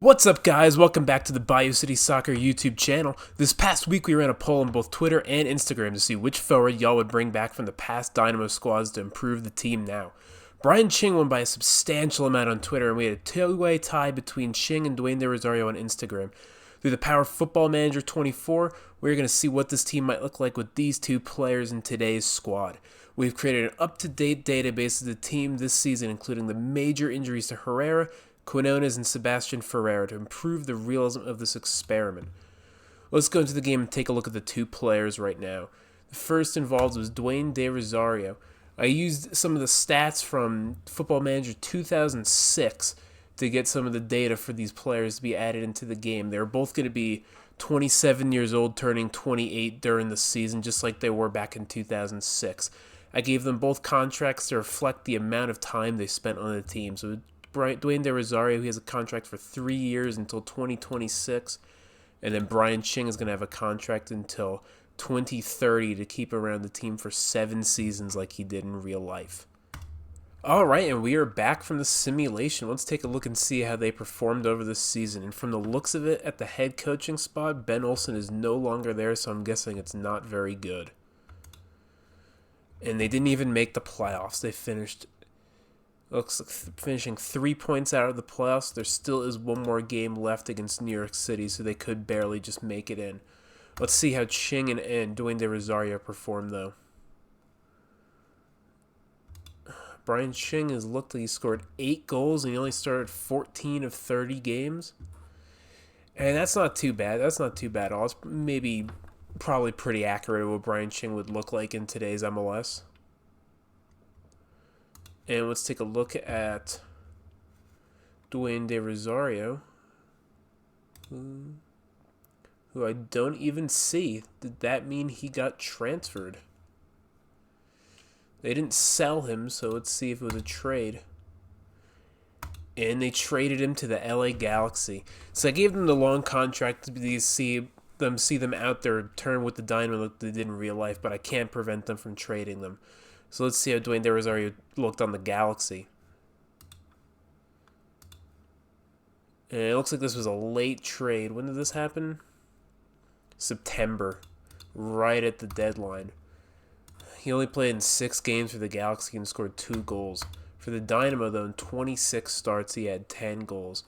What's up, guys? Welcome back to the Bayou City Soccer YouTube channel. This past week we ran a poll on both Twitter and Instagram to see which forward y'all would bring back from the past Dynamo squads to improve the team now. Brian Ching won by a substantial amount on Twitter, and we had a two-way tie between Ching and Dwayne De Rosario on Instagram. Through the power of Football Manager 24, we're going to see what this team might look like with these two players in today's squad. We've created an up-to-date database of the team this season, including the major injuries to Herrera, Quinones, and Sebastian Ferreira to improve the realism of this experiment. Let's go into the game and take a look at the two players right now. The first involved was Dwayne De Rosario. I used some of the stats from Football Manager 2006 to get some of the data for these players to be added into the game. They're both going to be 27 years old, turning 28 during the season, just like they were back in 2006. I gave them both contracts to reflect the amount of time they spent on the team. So Dwayne De Rosario, he has a contract for 3 years until 2026, and then Brian Ching is going to have a contract until 2030 to keep around the team for 7 seasons like he did in real life. Alright, and we are back from the simulation. Let's take a look and see how they performed over this season. And from the looks of it, at the head coaching spot, Ben Olsen is no longer there, so I'm guessing it's not very good. And they didn't even make the playoffs. They finished Looks like finishing 3 points out of the playoffs. There still is one more game left against New York City, so they could barely just make it in. Let's see how Ching and Dwayne De Rosario perform, though. Brian Ching has looked like he scored 8 goals, and he only started 14 of 30 games. And that's not too bad. That's not too bad at all. It's probably pretty accurate what Brian Ching would look like in today's MLS. And let's take a look at Dwayne De Rosario, who I don't even see. Did that mean he got transferred? They didn't sell him, so let's see if it was a trade. And they traded him to the LA Galaxy. So I gave them the long contract to see them out their turn with the Dynamo like they did in real life, but I can't prevent them from trading them. So let's see how Dwayne De Rosario looked on the Galaxy. And it looks like this was a late trade. When did this happen? September. Right at the deadline. He only played in 6 games for the Galaxy and scored 2 goals. For the Dynamo, though, in 26 starts, he had 10 goals.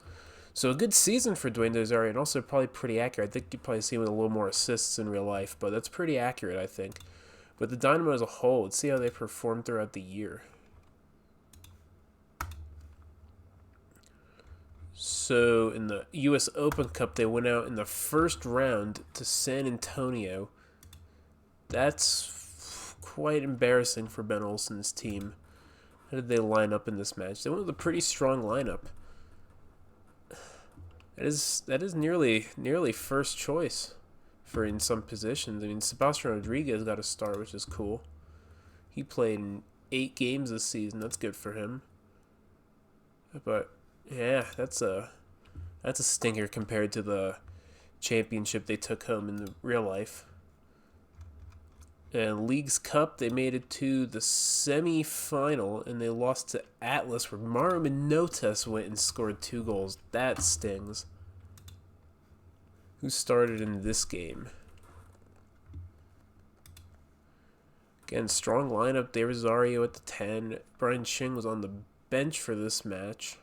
So a good season for Dwayne De Rosario, and also probably pretty accurate. I think you'd probably see him with a little more assists in real life, but that's pretty accurate, I think. But the Dynamo as a whole, let's see how they perform throughout the year. So in the U.S. Open Cup, they went out in the first round to San Antonio. That's quite embarrassing for Ben Olsen's team. How did they line up in this match? They went with a pretty strong lineup. That is nearly first choice for in some positions. I mean, Sebastian Rodriguez got a start, which is cool. He played in 8 games this season. That's good for him. But yeah, that's a stinker compared to the championship they took home in the real life. And League's Cup, they made it to the semi-final, and they lost to Atlas, where Mauro Minotas went and scored 2 goals. That stings. Who started in this game? Again, strong lineup. De Rosario at the 10. Brian Ching was on the bench for this match.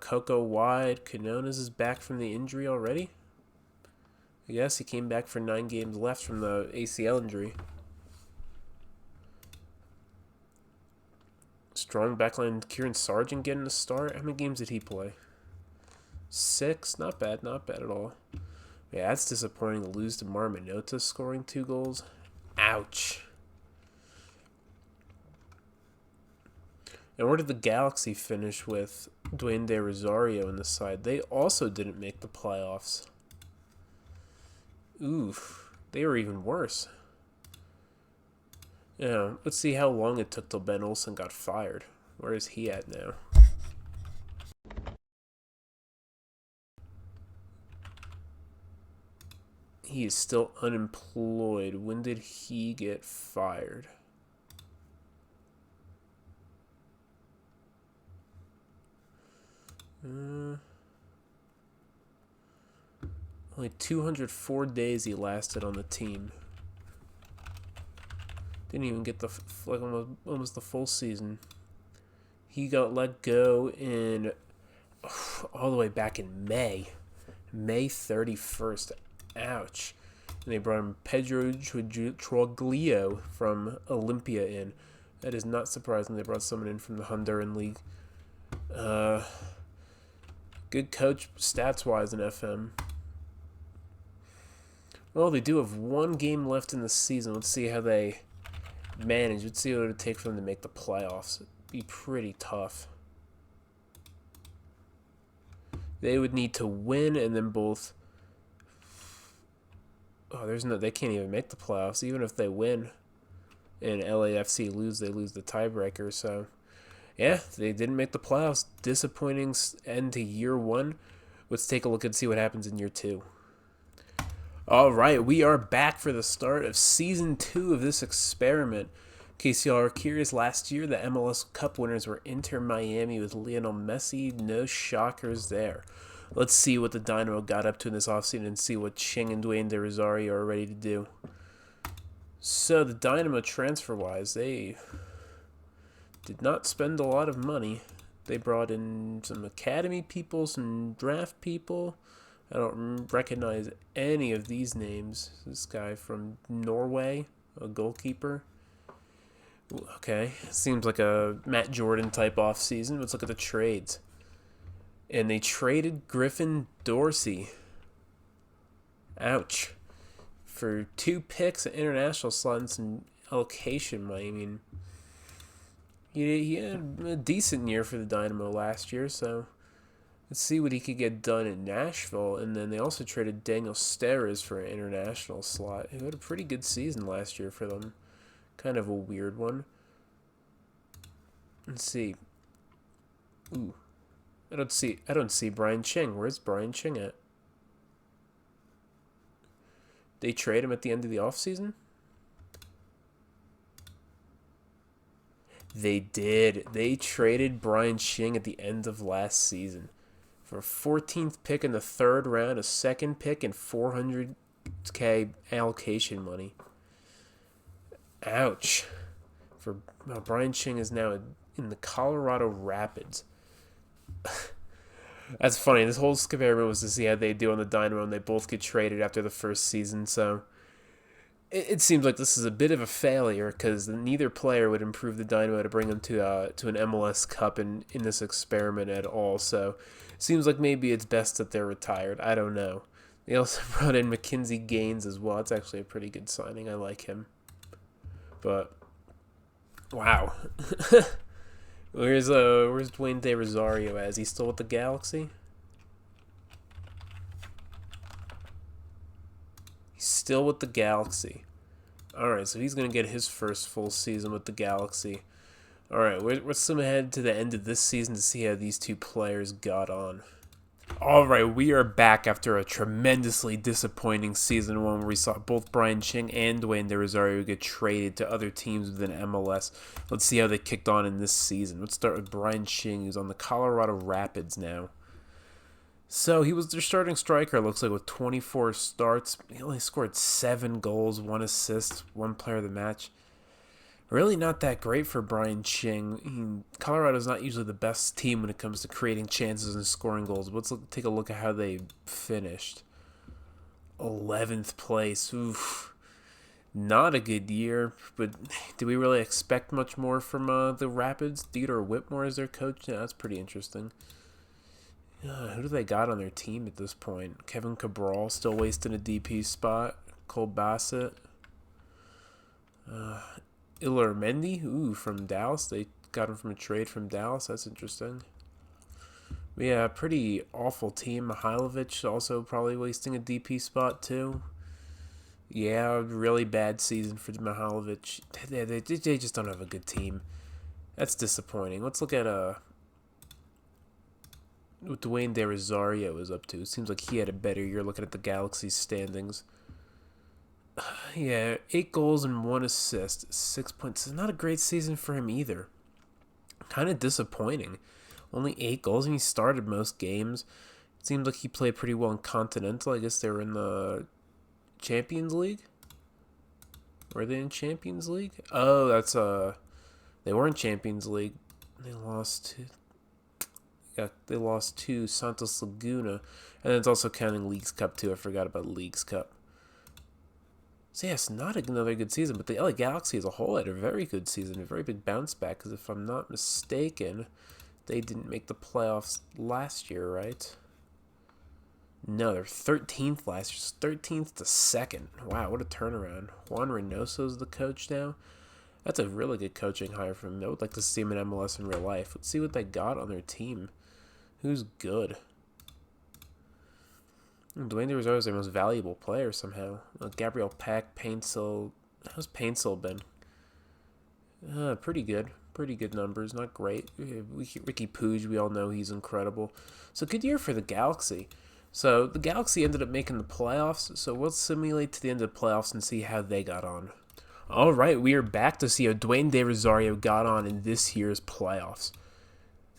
Coco wide. Quinones is back from the injury already. I guess he came back for 9 games left from the ACL injury. Strong backline. Kieran Sargent getting a start. How many games did he play? 6? Not bad at all. Yeah, that's disappointing to lose to Mauro Minotas scoring 2 goals. Ouch. And where did the Galaxy finish with Dwayne De Rosario in the side? They also didn't make the playoffs. Oof, they were even worse. Yeah, let's see how long it took till Ben Olsen got fired. Where is he at now? He is still unemployed. When did he get fired? Only 204 days he lasted on the team. Didn't even get like almost the full season. He got let go in all the way back in May 31st. Ouch. And they brought in Pedro Troglio from Olympia in. That is not surprising. They brought someone in from the Honduran League. Good coach stats-wise in FM. Well, they do have one game left in the season. Let's see how they manage. Let's see what it would take for them to make the playoffs. It'd be pretty tough. They would need to win and then both... Oh, they can't even make the playoffs. Even if they win and LAFC lose, they lose the tiebreaker. So, yeah, they didn't make the playoffs. Disappointing end to year one. Let's take a look and see what happens in year two. All right, we are back for the start of Season 2 of this experiment. In case y'all are curious, last year the MLS Cup winners were Inter Miami with Lionel Messi. No shockers there. Let's see what the Dynamo got up to in this offseason and see what Ching and Dwayne De Rosario are ready to do. So the Dynamo transfer-wise, they did not spend a lot of money. They brought in some academy people, some draft people. I don't recognize any of these names. This guy from Norway, a goalkeeper. Okay, seems like a Matt Jordan type offseason. Let's look at the trades. And they traded Griffin Dorsey. Ouch. For 2 picks, an international slot, and some allocation money. I mean, he had a decent year for the Dynamo last year, so let's see what he could get done in Nashville. And then they also traded Daniel Steres for an international slot, who had a pretty good season last year for them. Kind of a weird one. Let's see. Ooh. I don't see Brian Ching. Where's Brian Ching at? They trade him at the end of the offseason? They did. They traded Brian Ching at the end of last season for a 14th pick in the 3rd round, a 2nd pick, and $400K allocation money. Ouch. Brian Ching is now in the Colorado Rapids. That's funny. This whole experiment was to see how they do on the Dynamo, and they both get traded after the first season. So it seems like this is a bit of a failure because neither player would improve the Dynamo to bring them to an MLS Cup in this experiment at all. So it seems like maybe it's best that they're retired. I don't know. They also brought in Mackenzie Gaines as well. It's actually a pretty good signing. I like him. But wow. Where's Dwayne De Rosario at? Is he still with the Galaxy? He's still with the Galaxy. Alright, so he's going to get his first full season with the Galaxy. Alright, let's head to the end of this season to see how these two players got on. Alright, we are back after a tremendously disappointing Season 1 where we saw both Brian Ching and Dwayne De Rosario get traded to other teams within MLS. Let's see how they kicked on in this season. Let's start with Brian Ching, who's on the Colorado Rapids now. So he was their starting striker, it looks like, with 24 starts. He only scored 7 goals, 1 assist, 1 player of the match. Really not that great for Brian Ching. Colorado's not usually the best team when it comes to creating chances and scoring goals. But let's take a look at how they finished. 11th place. Oof. Not a good year, but do we really expect much more from the Rapids? Theodore Whitmore is their coach? Yeah, that's pretty interesting. Who do they got on their team at this point? Kevin Cabral still wasting a DP spot. Cole Bassett. Illermendi, from Dallas. They got him from a trade from Dallas. That's interesting. Yeah, pretty awful team. Mihailovic also probably wasting a DP spot too. Yeah, really bad season for Mihailovic. They just don't have a good team. That's disappointing. Let's look at what Dwayne De Rosario is up to. It seems like he had a better year looking at the Galaxy's standings. Yeah, 8 goals and 1 assist, 6 points. It's not a great season for him either. Kind of disappointing. Only 8 goals, and he started most games. Seems like he played pretty well in Continental. I guess they were in the Champions League. Were they in Champions League? Oh, they were in Champions League. They lost to. Yeah, they lost to Santos Laguna, and it's also counting Leagues Cup too. I forgot about Leagues Cup. So yeah, it's not another good season, but the LA Galaxy as a whole had a very good season, a very big bounce back. Because if I'm not mistaken, they didn't make the playoffs last year, right? No, they're 13th last year, 13th to 2nd. Wow, what a turnaround. Juan Reynoso's the coach now. That's a really good coaching hire for him. I would like to see him in MLS in real life. Let's see what they got on their team. Who's good? Dwayne De Rosario is their most valuable player somehow. Gabriel Peck, Paintsill. How's Paintsill been? Pretty good. Pretty good numbers. Not great. Ricky Puig, we all know he's incredible. So good year for the Galaxy. So the Galaxy ended up making the playoffs. So we'll simulate to the end of the playoffs and see how they got on. All right, we are back to see how Dwayne De Rosario got on in this year's playoffs.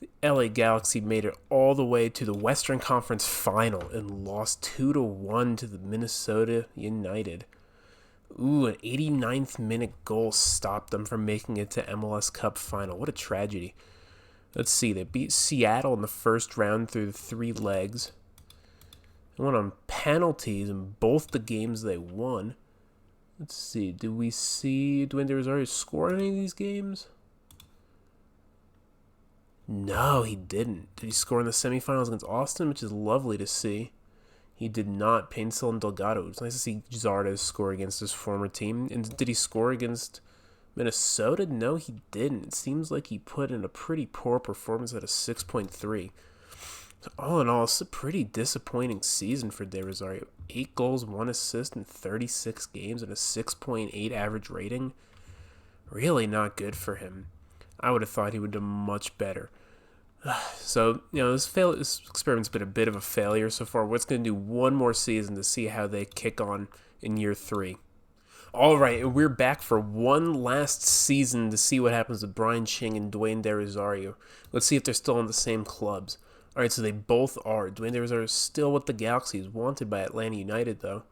The LA Galaxy made it all the way to the Western Conference Final and lost 2-1 to the Minnesota United. Ooh, an 89th minute goal stopped them from making it to MLS Cup Final. What a tragedy. Let's see, they beat Seattle in the first round through the 3 legs. They went on penalties in both the games they won. Let's see, did we see Dwayne De Rosario score in any of these games? No, he didn't. Did he score in the semifinals against Austin, which is lovely to see? He did not. Paintsill and Delgado. It's nice to see Zardes score against his former team. And did he score against Minnesota? No, he didn't. It seems like he put in a pretty poor performance at a 6.3. So all in all, it's a pretty disappointing season for De Rosario. 8 goals, 1 assist in 36 games and a 6.8 average rating. Really not good for him. I would have thought he would do much better. So, this experiment's been a bit of a failure so far. We're going to do one more season to see how they kick on in year 3. All right, and we're back for one last season to see what happens with Brian Ching and Dwayne De Rosario. Let's see if they're still in the same clubs. All right, so they both are. Dwayne De Rosario is still with the Galaxy. He's wanted by Atlanta United, though.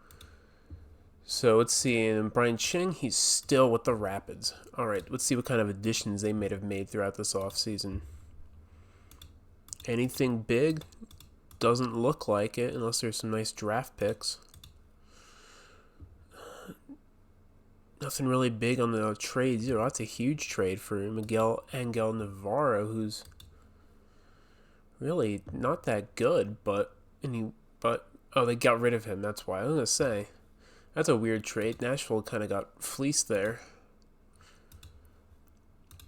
So let's see, and Brian Ching, he's still with the Rapids. All right, let's see what kind of additions they may have made throughout this offseason. Anything big? Doesn't look like it, unless there's some nice draft picks. Nothing really big on the trades either. That's a huge trade for Miguel Angel Navarro, who's really not that good, they got rid of him. That's why I was gonna say. That's a weird trade. Nashville kind of got fleeced there.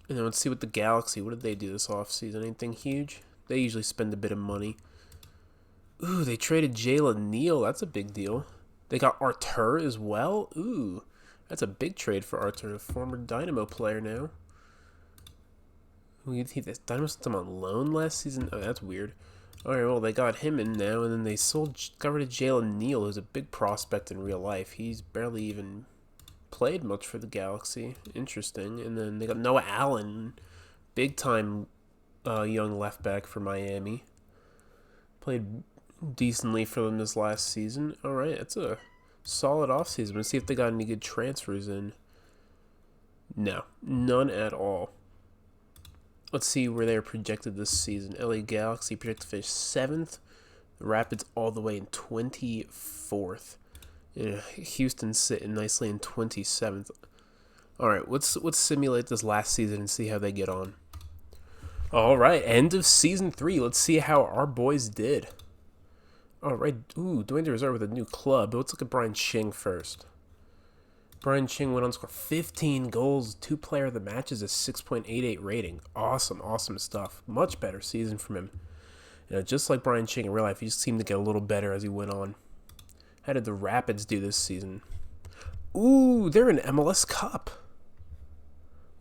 And then let's see what the Galaxy, what did they do this offseason? Anything huge? They usually spend a bit of money. Ooh, they traded Jalen Neal. That's a big deal. They got Artur as well. Ooh, that's a big trade for Artur, a former Dynamo player now. Dynamo sent him on loan last season? Oh, that's weird. Alright, well, they got him in now, and then they got rid of Jalen Neal, who's a big prospect in real life. He's barely even played much for the Galaxy. Interesting. And then they got Noah Allen, big-time young left back for Miami. Played decently for them this last season. Alright, that's a solid offseason. Let's see if they got any good transfers in. No, none at all. Let's see where they're projected this season. LA Galaxy projected to finish 7th. The Rapids all the way in 24th. Houston sitting nicely in 27th. All right, let's simulate this last season and see how they get on. All right, end of season 3. Let's see how our boys did. All right, ooh, Dwayne De Rosario with a new club. But let's look at Brian Ching first. Brian Ching went on to score 15 goals, 2 player of the matches, a 6.88 rating. Awesome stuff. Much better season from him. Just like Brian Ching in real life, he just seemed to get a little better as he went on. How did the Rapids do this season? Ooh, they're in MLS Cup.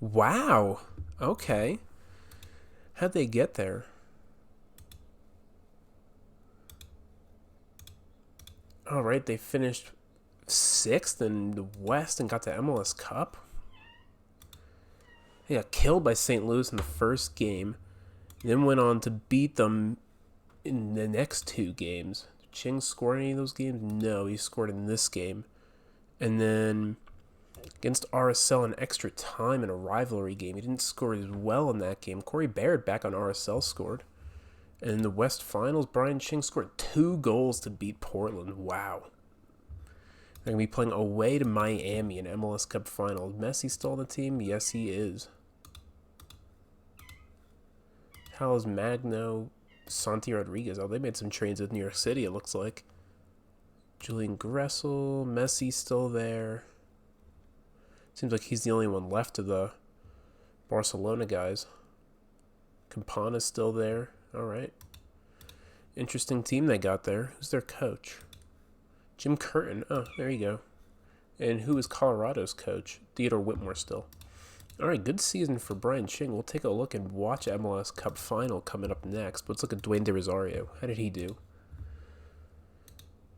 Wow. Okay. How'd they get there? All right, they finished 6th in the West and got to MLS Cup. They got killed by St. Louis in the first game, then went on to beat them in the next 2 games. Did Ching score any of those games? No, he scored in this game. And then against RSL in extra time in a rivalry game, he didn't score as well in that game. Corey Barrett back on RSL scored. And in the West Finals, Brian Ching scored 2 goals to beat Portland. Wow. They're going to be playing away to Miami in MLS Cup Finals. Messi still on the team? Yes, he is. How is Magno, Santi Rodriguez? Oh, they made some trades with New York City, it looks like. Julian Gressel, Messi still there. Seems like he's the only one left of the Barcelona guys. Campana's still there. All right. Interesting team they got there. Who's their coach? Jim Curtin. Oh, there you go. And who is Colorado's coach? Theodore Whitmore still. All right, good season for Brian Ching. We'll take a look and watch MLS Cup Final coming up next. Let's look at Dwayne De Rosario. How did he do?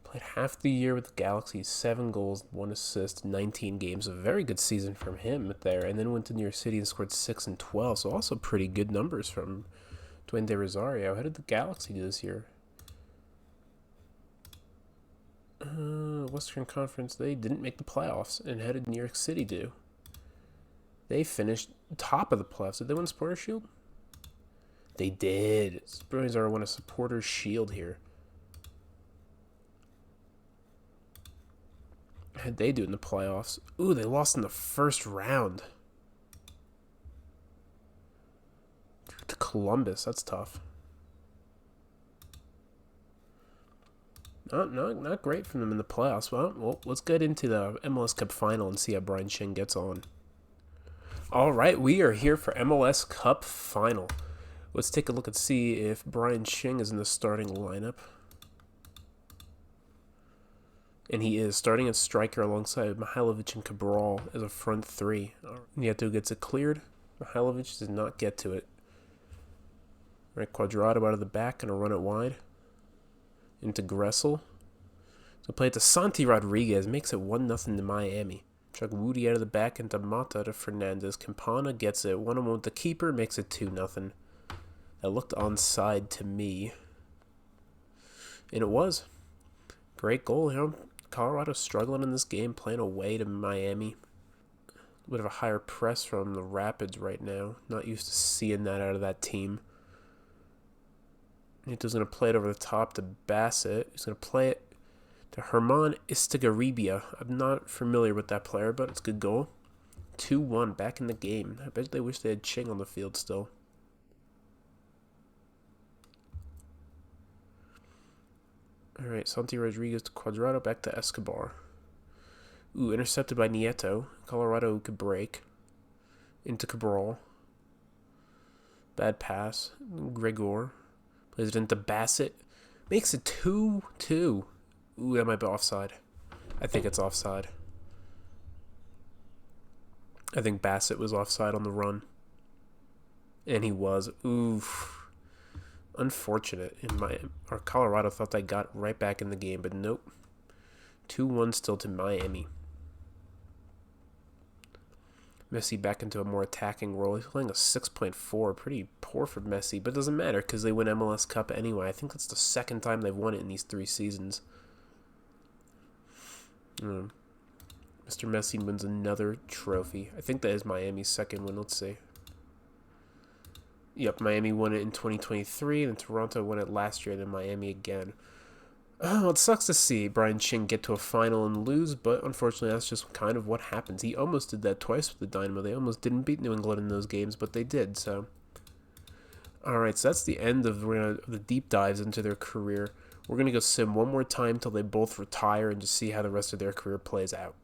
Played half the year with the Galaxy, 7 goals, 1 assist, 19 games. A very good season from him there. And then went to New York City and scored 6 and 12. So also pretty good numbers from Dwayne De Rosario. How did the Galaxy do this year? Western Conference, they didn't make the playoffs. And how did New York City do? They finished top of the playoffs. Did they win Supporters Shield? They did. Bruins are won a Supporters Shield here. How'd they do in the playoffs? Ooh, they lost in the first round to Columbus. That's tough. Not great from them in the playoffs. Well, let's get into the MLS Cup Final and see how Brian Ching gets on. All right, we are here for MLS Cup Final. Let's take a look and see if Brian Ching is in the starting lineup. And he is starting as striker alongside Mihailovic and Cabral as a front 3. Nieto gets it cleared. Mihailovic does not get to it. Right, Cuadrado out of the back, going to run it wide. Into Gressel. So play it to Santi Rodriguez. Makes it 1-0 to Miami. Chuck Woody out of the back into Mata to Fernandez. Campana gets it 1-1 with the keeper. Makes it 2-0. That looked onside to me. And it was. Great goal here. Colorado struggling in this game, playing away to Miami. A bit of a higher press from the Rapids right now. Not used to seeing that out of that team. Nito's going to play it over the top to Bassett. He's going to play it to Herman Istigaribia. I'm not familiar with that player, but it's a good goal. 2-1, back in the game. I bet they wish they had Ching on the field still. All right, Santi Rodriguez to Cuadrado, back to Escobar. Ooh, intercepted by Nieto. Colorado could break. Into Cabral. Bad pass. Gregor. Plays it into Bassett. Makes it 2-2. Ooh, that might be offside. I think it's offside. I think Bassett was offside on the run. And he was. Oof. Unfortunate. Our Colorado thought they got right back in the game, but nope. 2-1 still to Miami. Messi back into a more attacking role. He's playing a 6.4. Pretty poor for Messi, but it doesn't matter because they win MLS Cup anyway. I think that's the second time they've won it in these 3 seasons. Mr. Messi wins another trophy. I think that is Miami's second win. Let's see. Yep, Miami won it in 2023, and Toronto won it last year, and then Miami again. Oh, it sucks to see Brian Ching get to a final and lose, but unfortunately that's just kind of what happens. He almost did that twice with the Dynamo. They almost didn't beat New England in those games, but they did, so. Alright, so that's the end of the deep dives into their career. We're going to go sim one more time till they both retire and just see how the rest of their career plays out.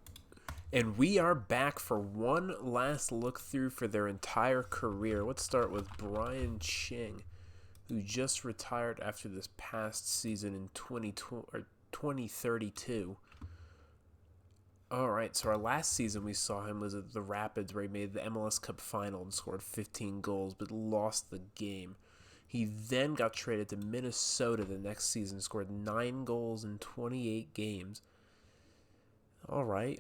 And we are back for one last look through for their entire career. Let's start with Brian Ching, who just retired after this past season in 2032. All right, so our last season we saw him was at the Rapids, where he made the MLS Cup final and scored 15 goals, but lost the game. He then got traded to Minnesota the next season, scored 9 goals in 28 games. All right.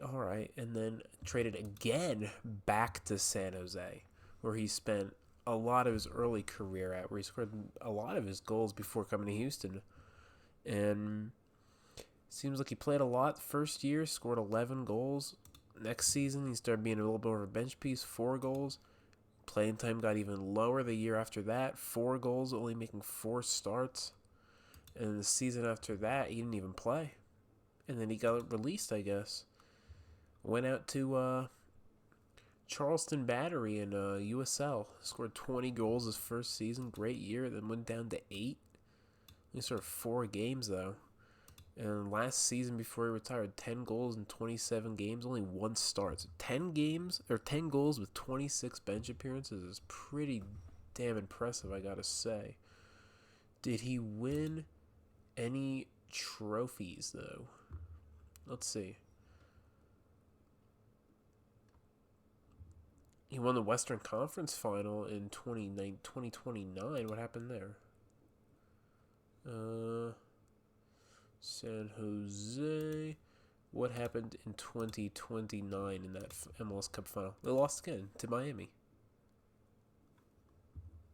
And then traded again back to San Jose, where he spent a lot of his early career at, where he scored a lot of his goals before coming to Houston. And seems like he played a lot first year, scored 11 goals. Next season, he started being a little bit more of a bench piece, 4 goals. Playing time got even lower the year after that, 4 goals, only making 4 starts. And the season after that, he didn't even play. And then he got released, I guess. Went out to Charleston Battery in USL. Scored 20 goals his first season. Great year. Then went down to 8. He scored 4 games, though. And last season before he retired, 10 goals in 27 games, only 1 start. So 10 goals with 26 bench appearances is pretty damn impressive, I gotta say. Did he win any trophies, though? Let's see. He won the Western Conference Final in 2029. What happened there? San Jose. What happened in 2029 in that MLS Cup Final? They lost again to Miami.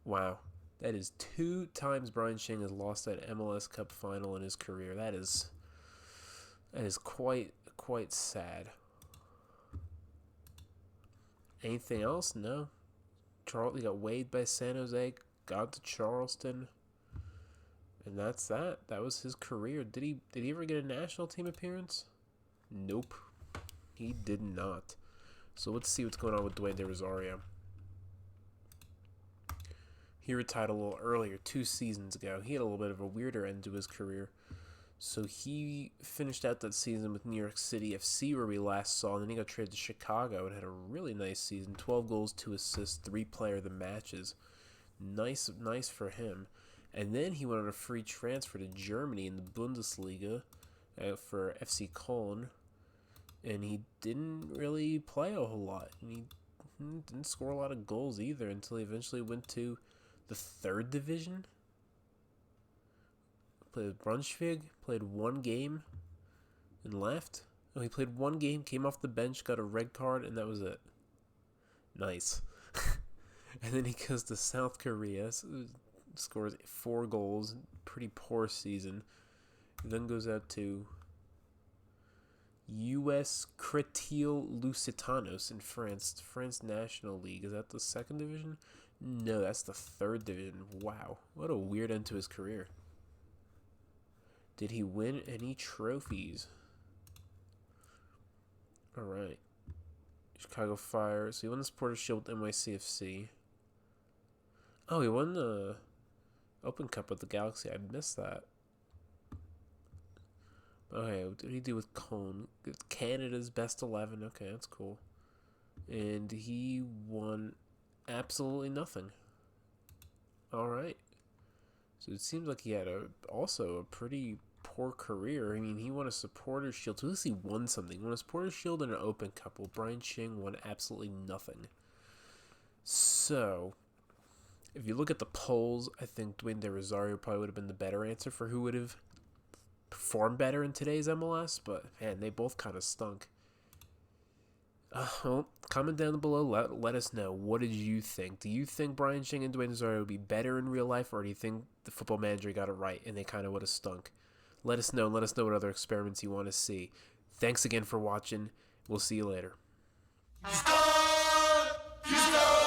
Wow. That is 2 times Brian Ching has lost that MLS Cup Final in his career. That is quite sad. Anything else? No. He got weighed by San Jose, got to Charleston, and that's that. That was his career. Did he ever get a national team appearance? Nope. He did not. So let's see what's going on with Dwayne De Rosario. He retired a little earlier, 2 seasons ago. He had a little bit of a weirder end to his career. So he finished out that season with New York City FC, where we last saw, and then he got traded to Chicago and had a really nice season. 12 goals, 2 assists, 3 player of the matches. Nice for him. And then he went on a free transfer to Germany in the Bundesliga for FC Köln, and he didn't really play a whole lot. And he didn't score a lot of goals either until he eventually went to the 3rd division. Played with Braunschweig, played 1 game, and left. Oh, he played 1 game, came off the bench, got a red card, and that was it. Nice. And then he goes to South Korea, scores 4 goals, pretty poor season. And then goes out to US Créteil Lusitanos in France, France National League. Is that the 2nd division? No, that's the 3rd division. Wow, what a weird end to his career. Did he win any trophies? Alright. Chicago Fire. So he won the Supporters' Shield with NYCFC. Oh, he won the Open Cup with the Galaxy. I missed that. Okay, what did he do with Cone? Canada's best 11. Okay, that's cool. And he won absolutely nothing. Alright. So it seems like he had also a pretty poor career. I mean, he won a Supporters' Shield. So at least he won something. He won a Supporters' Shield and an Open Cup. Well, Brian Ching won absolutely nothing. So, if you look at the polls, I think Dwayne De Rosario probably would have been the better answer for who would have performed better in today's MLS. But, man, they both kind of stunk. Well, comment down below. Let us know. What did you think? Do you think Brian Ching and Dwayne De Rosario would be better in real life, or do you think the Football Manager got it right and they kind of would have stunk? Let us know. Let us know what other experiments you want to see. Thanks again for watching. We'll see you later. Houston! Houston!